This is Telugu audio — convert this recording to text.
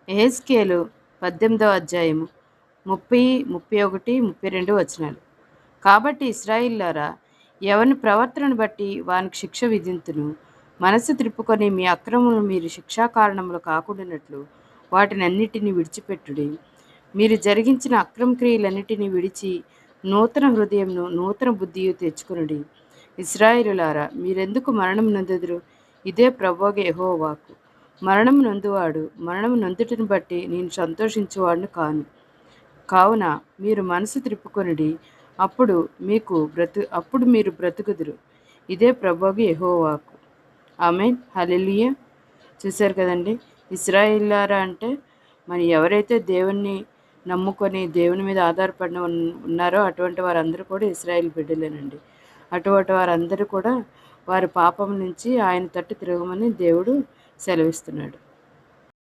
యెహెజ్కేలు 18వ అధ్యాయము 30, 31, 32 వచనాలు. కాబట్టి ఇశ్రాయేలులారా, ఎవని ప్రవర్తనను బట్టి వానికి శిక్ష విధింతును. మనస్సు త్రిప్పుకొని మీ అక్రమములు మీరు శిక్షా కారణములు కాకుండానట్లు వాటినన్నిటినీ విడిచిపెట్టుడి. మీరు జరిగించిన అక్రమ క్రియలన్నిటినీ విడిచి నూతన హృదయంను నూతన బుద్ధియు తెచ్చుకొనుడి. ఇశ్రాయేలులారా, మీరెందుకు మరణం నొందెదరు? ఇదే ప్రభువగు యెహోవా వాక్కు. మరణము నొందువాడు మరణము నొందుటను బట్టి నేను సంతోషించువాడును కాను. కావున మీరు మనసు త్రిప్పుకొనుడి, అప్పుడు మీరు బ్రతుకుదురు. ఇదే ప్రభువగు యెహోవా వాక్కు. ఆమేన్. హల్లెలూయా. చూశారు కదండి, ఇశ్రాయేలులారా అంటే మరి ఎవరైతే దేవుణ్ణి నమ్ముకొని దేవుని మీద ఆధారపడిన ఉన్నారో అటువంటి వారందరూ కూడా ఇశ్రాయేలు బిడ్డలేనండి. అటువంటి వారందరూ కూడా వారి పాపం నుంచి ఆయన తట్టు తిరగమని దేవుడు సెలవిస్తున్నాడు.